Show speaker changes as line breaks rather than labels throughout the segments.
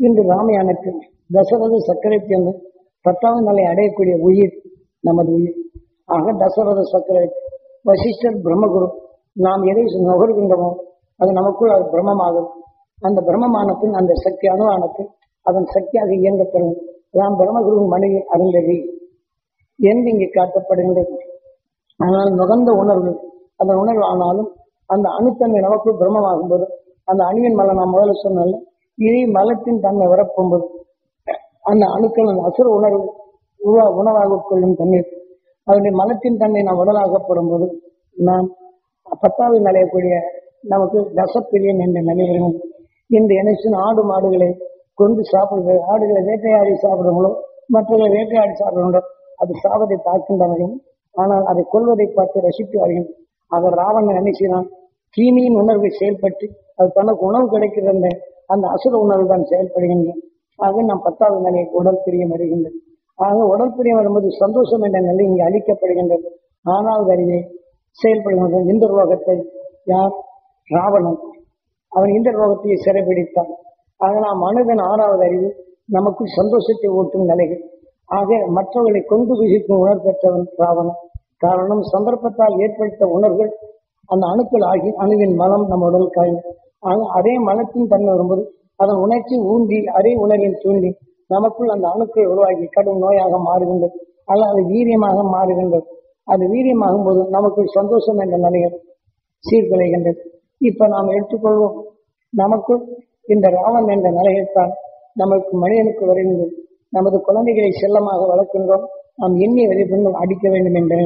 இன்று ராமயானத்தில் தசரத சக்கரவர்த்தி என்ற 10வது நிலை அடையக்கூடிய உயிர் நமது உயிர். ஆக தசரத சக்கரவர்த்தி, வசிஷ்டர், பிரம்மகுரு, நாம் எதை நுகர்கின்றோமோ அது நமக்குள் அது பிரம்மமாகும். அந்த பிரம்மமானத்தின் அந்த சக்தி அணுவானத்தில் அதன் சக்தியாக இயங்கப்படும். நாம் பிரம்மகுருவின் மனைவி அருந்ததி என்று இங்கே காட்டப்படுகின்றது. ஆனால் நுகர்ந்த உணர்வு அந்த உணர்வு ஆனாலும் அந்த அணுத்தன்மை நமக்குள் பிரம்மமாகும் போது அந்த அணுவின் மலை நாம் முதல்ல சொன்னால இதே மலத்தின் தன்மை வரப்போகும்போது அந்த அணுக்கள் அந்த அசுர உணர்வு உணவாக கொள்ளும் தண்ணீர் அதனுடைய மலத்தின் தன்மை நாம் உடலாகப்படும் போது நாம் 10வது நிலையக்கூடிய நமக்கு தசப்பிரியன் என்ற நிலைவரும். இந்த இணைச்சின் ஆடு மாடுகளை கொண்டு சாப்பிடுவது, ஆடுகளை வேட்டையாடி சாப்பிடுங்களோ மற்றவர்களை வேட்டையாடி சாப்பிடுங்களோ அது சாவதை பார்க்கின்றவர்கள். ஆனால் அதை கொள்வதை பார்த்து ரசித்து வருகின்றனர். அவர் ராவணன் நினைக்கிறான் தீமையின் உணர்வை செயல்பட்டு அது தனக்கு உணவு கிடைக்கின்ற அந்த அசுர உணர்வு தான் செயல்படுகின்றன. ஆக நாம் 10வது நிலை உடல் பிரியம் வருகின்றது. ஆக உடல் பிரியம் வரும்போது சந்தோஷம் என்ற நிலை இங்கே அளிக்கப்படுகின்றது. 4வது அறிவை செயல்படுகின்றது. இந்த ரோகத்தை யார்? ராவணன். அவன் இந்த ரோகத்தை சிறைபிடித்தான். ஆக நாம் மனிதன் 6வது அறிவு நமக்குள் சந்தோஷத்தை ஊட்டும் நிலைகள். ஆக மற்றவர்களை கொண்டு புசிக்கும் உணர்வு பெற்றவன் ராவணன். காரணம் சந்தர்ப்பத்தால் ஏற்படுத்த உணர்வுகள் அந்த அணுக்கள் ஆகி அணுவின் மலம் நம்ம உடல் காயும். ஆக அதே மலத்தின் தன்மை வரும்போது அதன் உணர்ச்சி ஊன்றி அதே உணர்வின் தூண்டி நமக்குள் அந்த அணுக்கள் உருவாகி கடும் நோயாக மாறுகின்றது. அல்ல அது வீரியமாக மாறுகின்றது. அது வீரியமாகும் போது நமக்குள் சந்தோஷம் என்ற நிலைகள் சீர்குலைகின்றது. இப்ப நாம் எடுத்துக்கொள்வோம் நமக்குள் இந்த ராவன் என்ற நிலையத்தான் நமக்கு மனிதனுக்கு வருகின்றது. நமது குழந்தைகளை செல்லமாக வளர்க்கின்றோம். நாம் எண்ணிய வெளிப்பொருள் அடிக்க வேண்டும் என்ற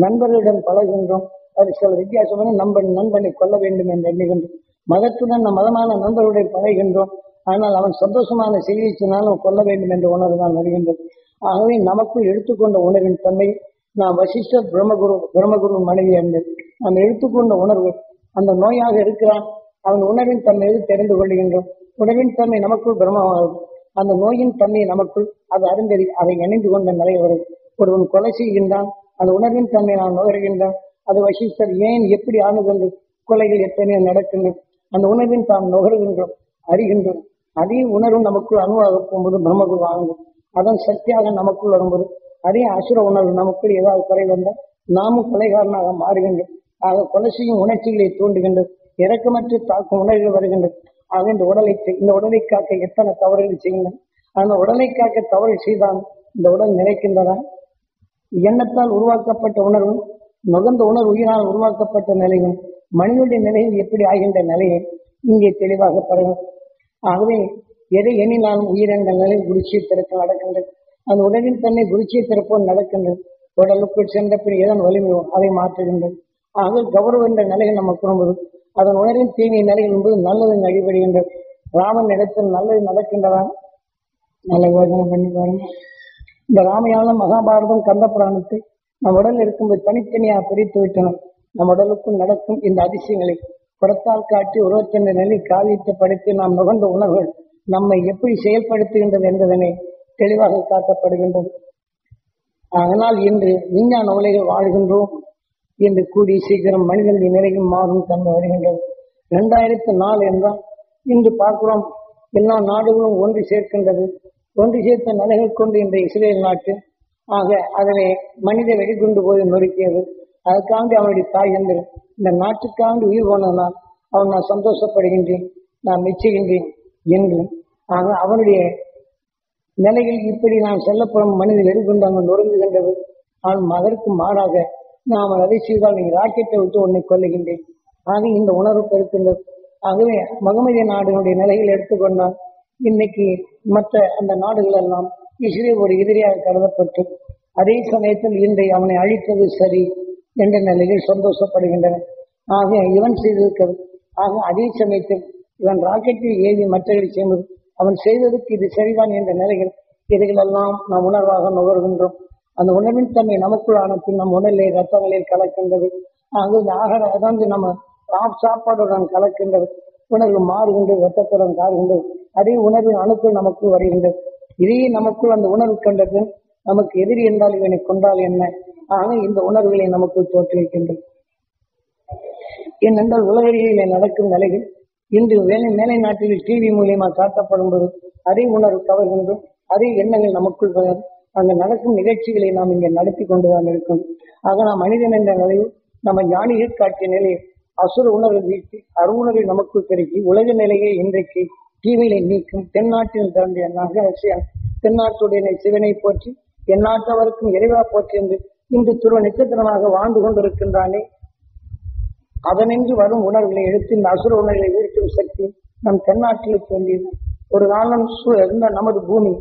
நண்பர்களுடன் பழகுகின்றோம். அது சில வித்தியாசமான நண்பனை கொல்ல வேண்டும் என்று எண்ணுகின்றோம். மதத்துடன் நம் மதமான நண்பர்களுடன் பழகுகின்றோம். ஆனால் அவன் சந்தோஷமான செய்தி சொன்னாலும் கொல்ல வேண்டும் என்ற உணர்வு தான் வருகின்றது. ஆகவே நமக்குள் எடுத்துக்கொண்ட உணர்வின் தன்மை நாம் வசிஷ்டர் பிரம்மகுரு மனைவி என்பது நாம் எடுத்துக்கொண்ட உணர்வு அந்த நோயாக இருக்கிறான். அவன் உணர்வின் தன்மையை தெரிந்து கொள்கின்றோம். உணர்வின் தன்மை நமக்குள் பிரம்மமாகும். அந்த நோயின் தன்மையை நமக்குள் அது அறிந்தறி அதை இணைந்து கொண்ட நிலை வரும். ஒருவன் கொலை செய்கின்றான், அந்த உணர்வின் தன்மை நாம் நுகர்கின்றான். அது வசிஷ்டர் ஏன் எப்படி ஆணுகொண்டு கொலைகள் எத்தனையோ நடக்கின்றது. அந்த உணர்வின் தாம் நுகர்கின்றோம், அறிகின்றோம். அதே உணர்வு நமக்குள் அணுவாக போகும்போது பிரம்மகுரு ஆகும். அதன் சக்தியாக நமக்குள் வரும்போது அதே அசுர உணர்வு நமக்குள் ஏதாவது குறை வந்தால் நாமும் கொலைகாரனாக மாறுகின்றோம். ஆக கொலை செய்யும் உணர்ச்சிகளை தூண்டுகின்றது. இறக்கமற்ற தாக்கும் உணர்வுகள் வருகின்றது. ஆக இந்த உடலை காக்க எத்தனை தவறுகள் செய்கின்றன. அந்த உடலை காக்க தவறு செய்தால் இந்த உடல் நிறைக்கின்றதா? எண்ணத்தால் உருவாக்கப்பட்ட உணர்வு நுகர்ந்த உணர்வு உயிரால் உருவாக்கப்பட்ட நிலையும் மனிதனுடைய நிலையில் எப்படி ஆகின்ற நிலையை இங்கே தெளிவாக பரவும். ஆகவே எதை எண்ணினாலும் உயிரென்ற நிலை குருச்சியை திறக்க நடக்கின்றது. அந்த உடலின் தன்னை குருச்சியை திறப்போல் நடக்கின்றது. உடலுக்குள் சென்ற பின் எதன் வலிமையோ அதை மாற்றுகின்றது. ஆக கௌரவ என்ற நிலையில் நம்ம கூறும்போது அதன் உணர்வின் தீமை நிலையில் என்பது நல்லது அடிபடுகின்றது. ராமன் இடத்தில் நல்லது நடக்கின்றதா? நல்ல யோஜனை பண்ணி பாருங்க. இந்த ராமயானம் மகாபாரதம் கந்த புராணத்தை நம் உடல் இருக்கும்போது தனித்தனியாக பிரித்து விட்டனர். நம் உடலுக்குள் நடக்கும் இந்த அதிசயங்களை புறத்தால் காட்டி 22 நிலை காவியத்தை படுத்தி நாம் நுகர்ந்த உணர்வுகள் நம்மை எப்படி செயல்படுத்துகின்றது என்பதனை தெளிவாக காட்டப்படுகின்றது. அதனால் இன்று விஞ்ஞான உலகில் வாழ்கின்றோம் என்று கூடி சீக்கிரம் மனிதனுடைய நிலையும் மாறும் தன்மை வருகின்றது. 2004 என்றால் இன்று பார்க்கிறோம் எல்லா நாடுகளும் ஒன்று சேர்க்கின்றது. ஒன்று சேர்த்த நிலைகள் கொண்டு இந்த இஸ்ரேல் நாட்டு ஆக அதனை மனித வெடிகுண்டு போது நொறுக்கியது. அதுக்காண்டி அவனுடைய தாய் என்று இந்த நாட்டுக்காண்டி உயிர் போனதனால் அவன் நான் சந்தோஷப்படுகின்றேன், நான் மெச்சுகின்றேன் என்று ஆக அவனுடைய நிலையில் இப்படி நான் செல்லப்படும் மனித வெடிகுண்டு அங்கு நொறுங்குகின்றது. ஆனால் அதற்கு மாறாக நாம் அதை செய்தால் நீ ராக்கெட்டை விட்டு உன்னை கொல்லுகின்றேன். ஆக இந்த உணர்வு பெருக்கின்றது. ஆகவே மகமதிய நாடுகளுடைய நிலையில் எடுத்துக்கொண்டால் இன்னைக்கு மற்ற அந்த நாடுகள் எல்லாம் இஸ்ரேல் ஒரு எதிரியாக கருதப்பட்டு அதே சமயத்தில் இன்றை அவனை அழித்தது சரி என்ற நிலையில் சந்தோஷப்படுகின்றன. ஆக இவன் செய்திருக்கிறது. ஆக அதே சமயத்தில் இவன் ராக்கெட்டில் ஏவி மற்றவர்களை செய்வது அவன் செய்ததற்கு இது சரிதான் என்ற நிலைகள் இதைகளெல்லாம் நாம் உணர்வாக நுகர்கின்றோம். அந்த உணர்வின் தன்மை நமக்குள் ஆன பின் நம் உடலிலே ரத்தங்களில் கலக்கின்றது. ஆக ஆகார அதாவது நம்ம சாப்பாடுடன் கலக்கின்றது. உணர்வு மாறுகின்றது, ரத்தத்துடன் காறுகின்றது. அதே உணர்வின் அணுக்கள் நமக்குள் வருகின்றது. இதையே நமக்குள் அந்த உணர்வு கண்டது நமக்கு எதிரி என்றால் இவனை கொண்டால் என்ன? ஆக இந்த உணர்வுகளை நமக்குள் தோற்றுவிக்கின்றது. ஏனென்றால் உலகிலே நடக்கும் நிலைகள் இன்று மேலை நாட்டில் டிவி மூலியமா காட்டப்படும் போது அதே உணர்வு கவர்கின்றோம், அதே எண்ணங்கள் நமக்குள் அங்க நடக்கும் நிகழ்ச்சிகளை நாம் இங்கே நடத்தி கொண்டுதான் இருக்கும். ஆக நாம் மனிதன் என்ற நிலையில் நம்ம ஞானிகள் காட்டிய நிலையை அசுர உணர்வு வீழ்த்தி அருணர்வை நமக்குள் பெருக்கி உலக நிலையை இன்றைக்கு தீமையை நீக்கும் தென்னாட்டில் தோன்றிய நகரசியான் தென்னாட்டுடைய சிவனை போற்றி எந்நாட்டவருக்கும் இறைவா போற்றி என்று இன்று துருவ நட்சத்திரமாக வாழ்ந்து கொண்டிருக்கின்றானே, அதனின்று வரும் உணர்வுகளை எடுத்து இந்த அசுர உணர்வுகளை வீழ்த்தும் சக்தி நம் தென்னாட்டில் தோன்றியது. ஒரு காலம் இருந்த நமது பூமி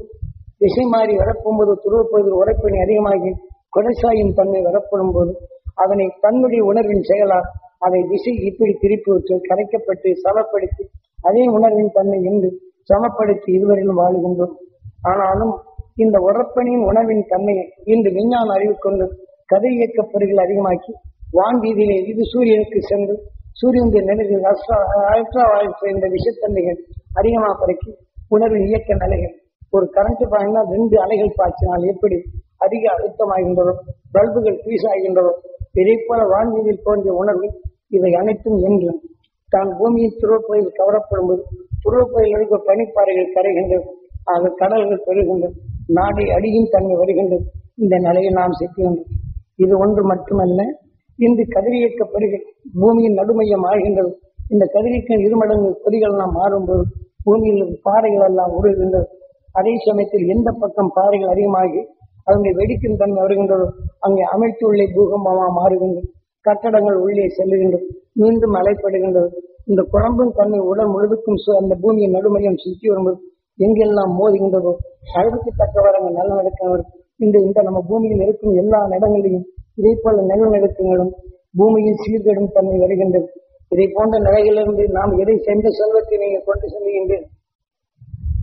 திசை மாறி வரப்போகும்போது துருவப்பகுதியில் உரைப்பணி அதிகமாகி கொடைசாயும் தன்மை வரப்படும் போது அதனை தன்னுடைய உணர்வின் செயலால் அதை திசை இப்படி திருப்பி விட்டு கரைக்கப்பட்டு சமப்படுத்தி அதே உணர்வின் தன்மை என்று சமப்படுத்தி இதுவரையிலும் வாழுகின்றோம். ஆனாலும் இந்த உரப்பணியின் உணர்வின் தன்மையை இன்று விஞ்ஞான அறிவு கொண்டு கதிர் இயக்கப்பொறிகள் அதிகமாக்கி வான்வீதியிலே இது சூரியனுக்கு சென்று சூரியனுடைய நிலையில் அல்ட்ரா வாயில் சேர்ந்த விஷத்தன்மைகள் அதிகமாக பறக்கி உணர்வின் இயக்க நிலைகள் ஒரு கரண்ட் பாயினா 2 அலைகள் பாய்ச்சினால் எப்படி அதிக அழுத்தமாகின்றதோ பல்புகள் பீஸ் ஆகின்றதோ இதை போல வான்வீதியில் தோன்றிய உணர்வு இவை அனைத்தும் என்றும் தான் பூமியின் துருவப்பகுதியில் கவரப்படும் போது துருவப்பகுதியில் இருக்க பனிப்பாறைகள் கரைகின்றது, ஆக கடல்கள் பெறுகின்றது, நாடை அடியின் தன்மை வருகின்றது. இந்த நிலையை நாம் சிக்கின்றோம். இது ஒன்று மட்டுமல்ல, இன்று கதிரியக்க பொறிகள் பூமியின் நடுமையம் ஆகின்றது. இந்த கதிரியக்க இருமடங்கு பொறிகள் எல்லாம் மாறும்போது பூமியில் பாறைகள் எல்லாம் உருகின்றது. அதே சமயத்தில் எந்த பக்கம் பாறைகள் அதிகமாகி அதனுடைய வெடிக்கும் தன்மை வருகின்றதோ அங்கே அமைத்துள்ளே பூகம்பமாக மாறுகின்றது, கட்டடங்கள் உள்ளே செல்லுகின்றது, மீண்டும் அலைப்படுகின்றது. இந்த குழம்பின் தன்மை உடல் முழுதுக்கும் அந்த பூமியின் நடுமையம் சுற்றி வரும்போது எங்கெல்லாம் மோதுகின்றதோ அளவுக்கு தக்கவாறு அங்கே நிலநடுக்கங்கள் இந்த நம்ம பூமியில் இருக்கும் எல்லா இடங்களிலும் இதே போல நிலநடுக்கங்களும் பூமியில் சீர்கெடும் தன்மை வருகின்றது. இதை போன்ற நிலையிலிருந்து நாம் எதை சென்ற செல்வத்தை நீங்கள் கொண்டு செல்கின்றேன்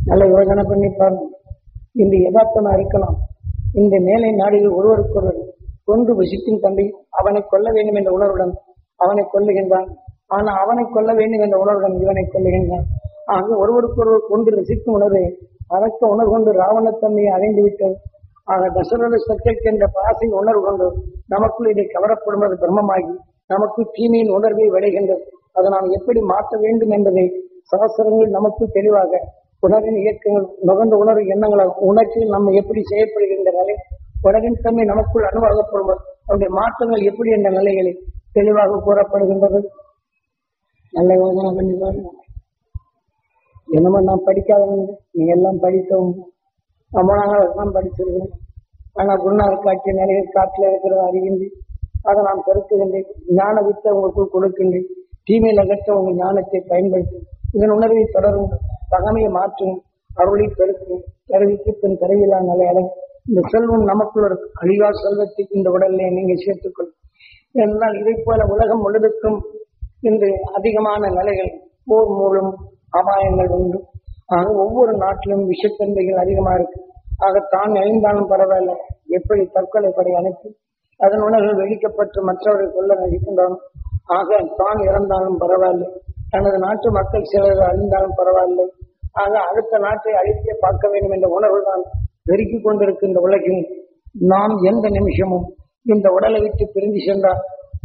நல்ல யோசனை பண்ணி பாருங்க. இந்த யதார்த்தமா இருக்கலாம். இந்த மேலை நாடுகள் ஒருவருக்கொருவர் கொண்டு வசிக்கும் தம்பி அவனை கொல்ல வேண்டும் என்ற உணர்வுடன் அவனை கொல்லுகின்றான். ஆனால் அவனை கொல்ல வேண்டும் என்ற உணர்வுடன் இவனை கொல்லுகின்றான். ஆக ஒருவருக்கொருவர் கொண்டு ரசிக்கும் உணர்வை அதற்க உணர்வு கொண்டு ராவணத்தன்மையை அடைந்து விட்டது. ஆக தசரத சக்திக்கு என்ற பாசை உணர்வு கொண்டு நமக்குள் இதை கவரப்படுவது பிரம்மமாகி நமக்கு தீமையின் உணர்வை விளைகின்றது. அதை நாம் எப்படி மாற்ற வேண்டும் என்பதை சாஸ்திரங்கள் நமக்கு தெளிவாக உணர்வின் இயக்கங்கள் நுகர்ந்த உணர்வு எண்ணங்களால் உணர்ச்சியில் நம்ம எப்படி செயல்படுகின்றனாலே உணர்வின் தன்மை நமக்குள் அனுபவப்படும்போது அவருடைய மாற்றங்கள் எப்படி என்ற நிலைகளில் தெளிவாக கூறப்படுகின்றது. நல்ல யோசனை பண்ணி பாருங்க. என்னமோ நாம் படிக்காதவங்க, நீங்க எல்லாம் படித்தவங்க, நம்மளாம் படிச்சிருக்கேன். ஆனால் குருநாதர் காட்சிய நிறைய காட்டில் இருக்கிறத அறிகின்றி அதை நாம் பெருக்குகின்றேன். ஞான வித்தை உங்களுக்குள் கொடுக்கின்றேன். தீமையில் அகற்ற உங்கள் ஞானத்தை பயன்படுத்தி இதன் உணர்வை தொடரும், பகமையை மாற்றும், அருளை பெருக்கும், கருவிக்கு பின் கருவிலா நிலையாளர் இந்த செல்வம் நமக்குள் ஒரு அழிவா செல்வத்தை இந்த உடலிலே நீங்கள் சேர்த்துக்கொள்ளும். என்றால் இதை போல உலகம் முழுதுக்கும் இன்று அதிகமான நிலைகள் போர் மூலம் அபாயங்கள் உண்டு. ஆக ஒவ்வொரு நாட்டிலும் விஷத்தன்மைகள் அதிகமாக இருக்கு. ஆக தான் எழுந்தாலும் பரவாயில்ல, எப்படி தற்கொலை படை அனுப்பி அதன் உணர்வு வெடிக்கப்பட்டு மற்றவர்களை கொள்ள நினைக்கின்றோம். ஆக தான் இறந்தாலும் பரவாயில்லை, தனது நாட்டு மக்கள் சிலர் அழிந்தாலும் பரவாயில்லை, ஆக அடுத்த நாட்டை அழித்தே பார்க்க வேண்டும் என்ற உணர்வு தான் பெருக்கிக் கொண்டிருக்கின்ற உலகில் நாம் எந்த நிமிஷமும் இந்த உடலை விட்டு பிரிந்து சென்றால்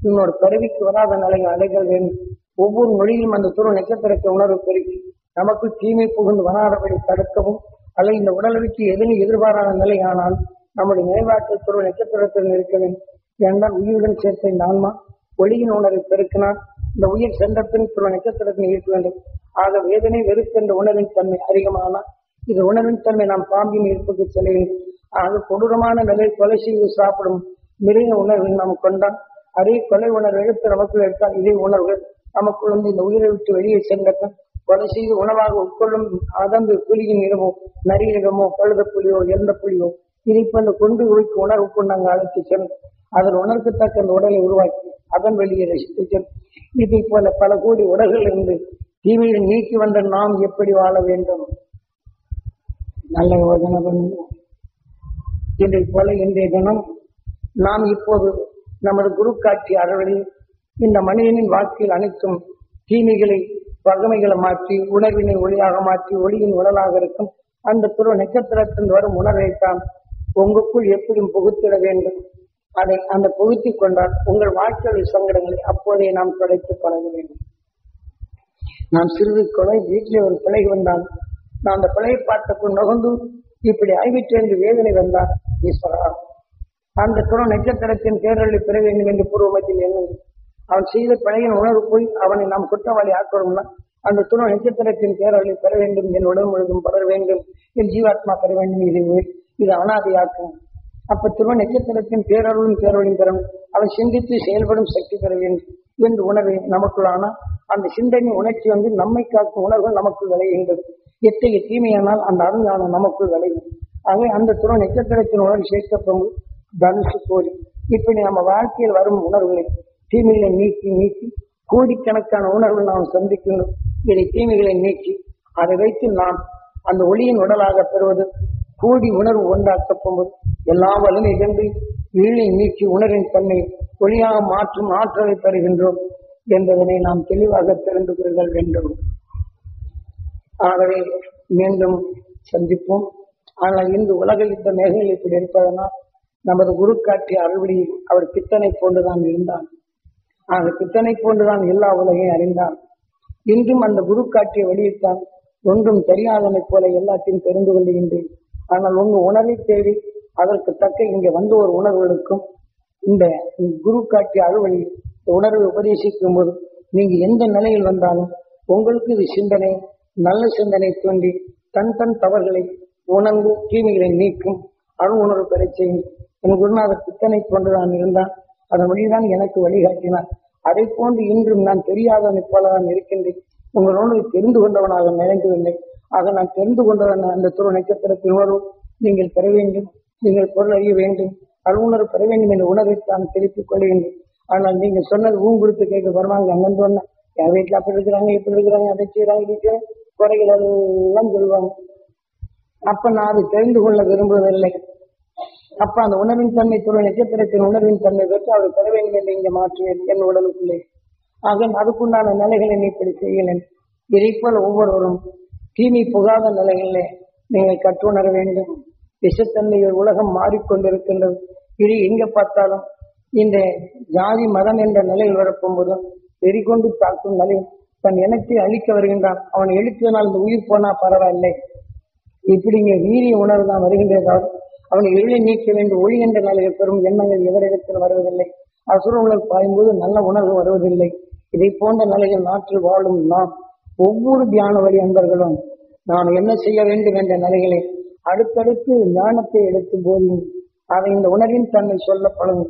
இன்னொரு கருவிக்கு வராத நிலைகள் அடைகள் வேண்டும். ஒவ்வொரு மொழியிலும் அந்த துருவ நட்சத்திரத்தை உணர்வு பெருக்கி நமக்கு தீமை புகுந்து வராதபடி தடுக்கவும் அல்லது இந்த உடலை விட்டு எதுவும் எதிர்பாராத நிலை ஆனால் நம்முடைய மேம்பாட்டு துருவ நட்சத்திரத்தில் இருக்க வேண்டும். ஏனென்றால் உயிருடன் சேர்த்த இந்த ஆன்மா ஒளியின் உணர்வை பெருக்கினால் இந்த உயிர் சென்ற பின் துருவ நட்சத்திரத்தில் இருக்க வேண்டும். ஆக வேதனை வெறுப்பு என்ற உணர்வின் தன்மை அதிகமானால் இது உணர்வின் தன்மை நாம் பாம்பின் இருப்புக்கு செல்ல வேண்டும். ஆக கொடூரமான நிலை கொலை செய்து சாப்பிடும் மிருக உணர்வை நாம் கொண்டால் அதே கொலை உணர்வு எடுத்து நமக்குள் எடுத்தால் இதே உணர்வுகள் நமக்குள் வந்து இந்த உயிரை விட்டு வெளியே சென்ற கொலை செய்து உணவாக உட்கொள்ளும் அதந்து புலியின் இடமோ நரியிடமோ கழுத புலியோ எந்த புலியோ இதை அந்த கொண்டு உழைக்கு உணர்வு கொண்டு அங்கு அழைத்து சென்று அதன் உணர்வுத்தக்க அந்த உடலை உருவாக்கி அதன் வெளியே ரசித்து சென்று இதை போல பல கோடி உடல்கள் இருந்து தீமையை நீக்கி வந்த நாம் எப்படி வாழ வேண்டும்? நல்ல யோசனை பண்ணுவோம். இதை போல இன்றைய தினம் நாம் இப்போது நமது குரு காட்சி அறவழியில் இந்த மனிதனின் வாழ்க்கையில் அனைத்தும் தீமைகளை பகமைகளை மாற்றி உணர்வினை ஒளியாக மாற்றி ஒளியின் உடலாக இருக்கும் அந்த துருவ நட்சத்திரத்தில் வரும் உணர்வைத்தான் உங்களுக்குள் எப்படி புகுத்திட வேண்டும். அதை அந்த புகுத்திக் கொண்டால் உங்கள் வாழ்க்கையில் சங்கடங்களை அப்போதே நாம் தொலைத்து பழக வேண்டும். நாம் சிறிது கொலை வீட்டிலே ஒரு பிழை வந்தால் நான் அந்த பிழையை பார்த்த நுகர்ந்து இப்படி ஆய்விட்டு என்று வேதனை வந்தார் ஈஸ்வரா. அந்த துணை நட்சத்திரத்தின் பேரொழி பெற வேண்டும் என்று பூர்வமத்தில் எண்ணுங்கள். அவன் செய்த பிழையின் உணர்வு போய் அவனை நாம் குற்றவாளி ஆக்கணும்னா அந்த துணை நட்சத்திரத்தின் பேரொழி பெற வேண்டும், என் உடல் முழுதும் படர வேண்டும், என் ஜீவாத்மா பெற வேண்டும். இது அனாதையாக்கும். அப்ப துருவ நட்சத்திரத்தின் பேரொழியும் பேரொழியும் பெறும். அவன் சிந்தித்து செயல்படும் சக்தி பெற வேண்டும் என்று உணர்வு நமக்குள்ளான அந்த சிந்தனை உணர்ச்சி நம்மை காக்கும் உணர்வுகள் நமக்குள் விளைகின்றது. எத்தகைய தீமையானால் அந்த அருஞானம் நமக்குள் விளையும். ஆகவே அந்த துருவ நட்சத்திரத்தின் உணர்வு சேர்க்கப்படும் தனுசு கோடி. இப்படி நம்ம வாழ்க்கையில் வரும் உணர்வுகளை தீமைகளை நீக்கி நீக்கி கோடிக்கணக்கான உணர்வுகள் நாம் சந்திக்கின்றோம். இதை தீமைகளை நீக்கி அதை வைத்து நாம் அந்த ஒளியின் உடலாக பெறுவது கோடி உணர்வு ஒன்றாக்கப்போது எல்லா வலிமை வென்று இருளை நீக்கி உணர்வின் தன்னை ஒளியாக மாற்றும் ஆற்றலை பெறுகின்றோம் என்பதனை நாம் தெளிவாக தெரிந்து கொள்ளுதல் வேண்டும். ஆகவே மீண்டும் சந்திப்போம். ஆனால் இன்று உலகில் இந்த மேகங்கள் இப்படி இருப்பதனால் நமது குரு காட்டிய அறுவடையில் அவர் பித்தனை போன்றுதான் இருந்தார். ஆக பித்தனை போன்றுதான் எல்லா உலகையும் அறிந்தார். இன்றும் அந்த குரு காட்டிய வழியைத்தான் ஒன்றும் தெரியாதனை போல எல்லாத்தையும் தெரிந்து கொள்கின்றேன். ஆனால் உங்க உணர்வை தேடி அதற்கு தக்க இங்கே வந்த ஒரு உணர்வுகளுக்கும் இந்த குரு காட்டிய அறுவழி உணர்வை உபதேசிக்கும் போது நீங்க எந்த நிலையில் வந்தாலும் உங்களுக்கு இது சிந்தனை நல்ல சிந்தனை தோன்றி தன் தவறுகளை உணர்ந்து தீமைகளை நீக்கும் அருள் உணர்வு பெற செய்யும். என் குருநாதர் பித்தனை போன்றுதான் இருந்தார். அதன் வழிதான் எனக்கு வழிகாட்டினார். அதை போன்று இன்றும் நான் தெரியாதவனை போலதான் இருக்கின்றேன். உங்களோடு தெரிந்து கொண்டவனாக நினைக்கவில்லை. ஆக நான் தெரிந்து கொண்டவன் அந்த துருவ நட்சத்திரத்தின் உணர்வு நீங்கள் பெற வேண்டும். நீங்கள் பொருள் அறிய வேண்டும், அருணர்வு பெற வேண்டும் என்ற உணர்வை தான் தெரிவித்துக் கொள்ள வேண்டும். ஆனால் நீங்க சொன்னது கொடுத்து கேட்க வருவாங்க. அங்கன்னு சொன்ன என் வீட்டில் அப்படி இருக்கிறாங்க, இப்படி இருக்கிறாங்க, அதை செய்யறாங்க, இது குறைகள் எல்லாம் சொல்லுவாங்க. அப்ப நான் அதை தெரிந்து கொள்ள விரும்புவதில்லை. அப்ப அந்த உணர்வின் தன்மை துருவ நட்சத்திரத்தின் உணர்வின் தன்மை பெற்று அவர் பெற வேண்டும் என்று இங்கே மாற்றுவேன் என் உடலுக்குள்ளே. ஆக அதுக்குண்டான நிலைகளை நீ இப்படி செய்யலேன். இதை போல ஒவ்வொருவரும் தீமை புகாத நிலைகளிலே நீங்கள் கற்றுணர வேண்டும். விஷத்தன்மையில் உலகம் மாறிக்கொண்டிருக்கின்றது. இது எங்க பார்த்தாலும் இந்த ஜாதி மதம் என்ற நிலையில் வரப்போகும்போதும் வெறிகொண்டு தாக்கும் நிலை தன் இனத்தை அழிக்க வருகின்றான். அவன் எழுத்தினால் இந்த உயிர் போனா பரவாயில்லை. இப்படி இங்கே வீரிய உணர்வு தான் வருகின்றதாவது. அவனை இருளை நீக்க வேண்டும். ஒளி என்ற நிலையில் பெறும் எண்ணங்கள் எவரிடத்தில் வருவதில்லை. அசுர உணர்வு பாயும்போது நல்ல உணர்வு வருவதில்லை. இதை போன்ற நிலையில் நாட்டில் வாழும் நாம் ஒவ்வொரு தியான வழி அன்பர்களும் நாம் என்ன செய்ய வேண்டும் என்ற நிலைகளை அடுத்தடுத்து ஞானத்தை எடுக்கும் போதும் அதை இந்த உணர்வின் தன்மை சொல்லப்படும்.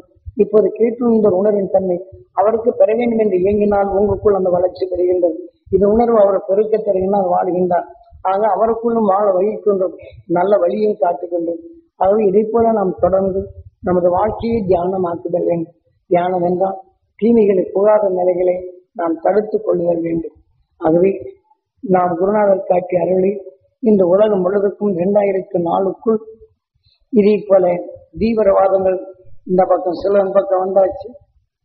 இப்போது கேட்டு இந்த உணர்வின் தன்மை அவருக்கு பெற வேண்டும் என்று இயங்கினால் உங்களுக்குள் அந்த வளர்ச்சி பெறுகின்றது. இந்த உணர்வு அவரை பெருக்க தருகின்றால் வாழ்கின்றார். ஆக அவருக்குள்ளும் வாழ வகிக்கின்றோம், நல்ல வழியை காட்டுகின்றோம். ஆகவே இதை போல நாம் தொடர்ந்து நமது வாழ்க்கையை தியானமாக்குதல் வேண்டும். தியானம் என்றால் தீமைகளை புகாத நிலைகளை நாம் தடுத்துக் கொள்ளுதல் வேண்டும். ஆகவே நாம் குருநாதர் காட்டிய அருளை இந்த உலகம் முழுவதற்கும் 2004க்குள் இதே போல தீவிரவாதங்கள் இந்த பக்கம் சிலன் பக்கம் வந்தாச்சு.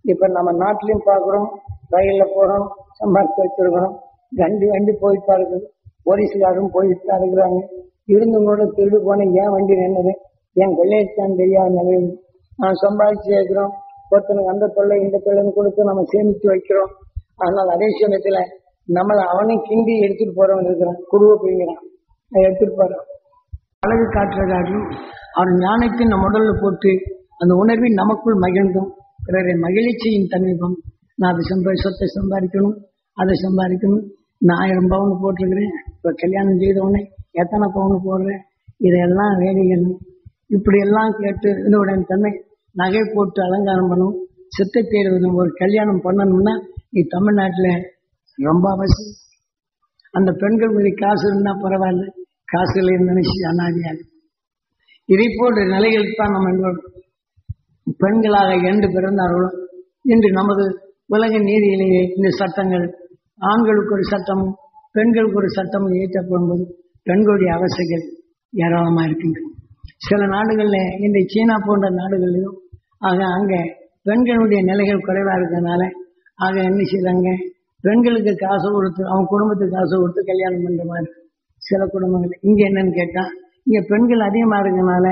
இப்ப நம்ம நாட்டிலையும் பார்க்கிறோம், ரயில்ல போறோம், சம்பாதிச்சு வச்சிருக்கிறோம், வண்டி போயிட்டா இருக்குது, போலீஸ்காரும் போயிட்டா இருக்கிறாங்க. இருந்தவங்களோட திருடு போன ஏன் வண்டி நின்னது, ஏன் கொள்ளையச்சான்னு தெரியாத நிலையில் நான் சம்பாதிச்சு வைக்கிறோம். ஒருத்தனுக்கு அந்த தொல்லை இந்த தொல்லைன்னு கொடுத்து நம்ம சேமித்து வைக்கிறோம். அதனால அதே சமயத்துல நம்மளை அவனையும் கிண்டி எடுத்துட்டு போறவன் இருக்கிறான், குருவை போய்கிறான், எடுத்துட்டு போறான். அழகு காட்டுறதாகவும் அவன் ஞானத்தின் நம்ம உடல்ல போட்டு அந்த உணர்வின் நமக்குள் மகிழ்ந்தும் பிறரை மகிழ்ச்சியின் தன்மைப்பம். நான் அதை சொத்தை சம்பாதிக்கணும், அதை சம்பாதிக்கணும். நான் 1000 பவுன் போட்டிருக்கிறேன், இப்போ கல்யாணம் செய்தவொடனே எத்தனை பவுன் போடுறேன், இதையெல்லாம் வேடிக்கணும். இப்படி எல்லாம் கேட்டு இதோட தன்மை நகை போட்டு அலங்காரம் பண்ணணும். சித்தை தேடுவது ஒரு கல்யாணம் பண்ணணும்னா நீ தமிழ்நாட்டில் ரொம்ப அவசியம். அந்த பெண்கள் மீது காசு இருந்தா பரவாயில்ல, காசு இல்லை நினைச்சு அனாதியாக இதை போன்ற நிலையில் தான் நம்ம பெண்களாக என்று பிறந்தார்களோ இன்று நமது உலக நீதியிலேயே இந்த சட்டங்கள் ஆண்களுக்கு ஒரு சட்டமும் பெண்களுக்கு ஒரு சட்டமும் இயற்றப்படும்போது பெண்களுடைய அவசியங்கள் ஏராளமாக இருக்கின்றன. சில நாடுகளில் இந்த சீனா போன்ற நாடுகளிலும் ஆக அங்கே பெண்களுடைய நிலைகள் குறைவாக இருக்கிறதுனால ஆக என்ன செய்யறாங்க, பெண்களுக்கு காசு கொடுத்து அவங்க குடும்பத்துக்கு காசு கொடுத்து கல்யாணம் பண்ற மாதிரி சில குடும்பங்கள். இங்கே என்னன்னு கேட்டா இங்கே பெண்கள் அதிகமாக இருக்கிறதுனால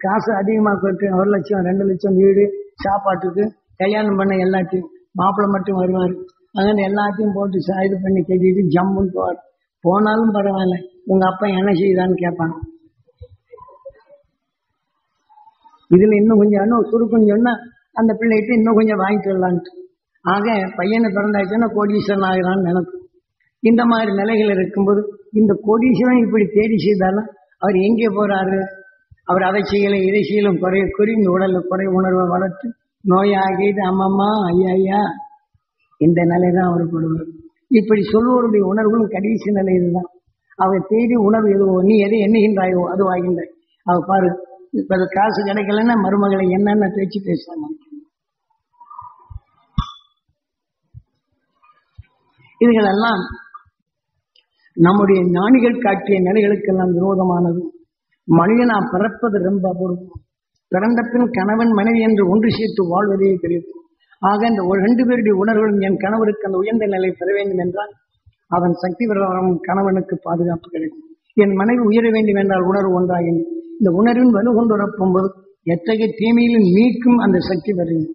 காசு அதிகமாக கொடுத்து 1 லட்சம் 2 லட்சம் வீடு சாப்பாட்டுக்கு கல்யாணம் பண்ண எல்லாத்தையும் மாப்பிள்ளை மட்டும் வருவார். அங்கே எல்லாத்தையும் போட்டு இது பண்ணி கட்டிட்டு ஜம்முன்னு போவார். போனாலும் பரவாயில்ல, உங்க அப்பா என்ன செய்தான்னு கேட்பாங்க. இதுல இன்னும் கொஞ்சம் சுருக்குன்னு சொன்னா அந்த பிள்ளைகிட்ட இன்னும் கொஞ்சம் வாங்கிட்டு வரலான்ட்டு. ஆக பையனை பிறந்தாச்சுன்னா கோடீஸ்வரன் ஆகிறான்னு நினைக்கும். இந்த மாதிரி நிலைகள் இருக்கும்போது இந்த கோடீஸ்வரன் இப்படி தேடி செய்தாலும் அவர் எங்கே போறாரு? அவர் அதை செய்யலை இதை செய்யலும் குறைய குறி இந்த உடல்ல குறை உணர்வை வளர்த்து நோயாகிட்டு அம்மம்மா ஐயா ஐயா இந்த நிலைதான் அவர் கொடுவார். இப்படி சொல்லுவருடைய உணர்வுகளும் கடைசி நிலை இதுதான். அவர் தேடி உணர்வு எதுவோ நீ எதை எண்ணுகின்றாயோ அது ஆகின்றாய். அவ பாரு, இப்ப அது காசு கிடைக்கலன்னா மருமகளை என்னென்ன பேச்சு பேசுவாங்க. இதுகளெல்லாம் நம்முடைய ஞானிகள் காட்டிய நிலைகளுக்கெல்லாம் விரோதமானது. மனிதனா பிறப்பது ரொம்ப அபூர்வம். பிறந்த பின் கணவன் மனைவி என்று ஒன்று சேர்த்து வாழ்வதே தெரியும். ஆக இந்த ரெண்டு பேருடைய உணர்வுகளும் என் கணவருக்கு அந்த உயர்ந்த நிலை பெற வேண்டும் என்றால் அவன் சக்தி பிரகாரம் கணவனுக்கு பாதுகாப்பு கிடைக்கும். என் மனைவி உயர வேண்டும் என்றால் உணர்வு ஒன்றாகும். இந்த உணர்வின் வலு கொண்டு வரப்போகும்போது எத்தகைய தீமையிலும் மீட்கும் அந்த சக்தி வருகிறது.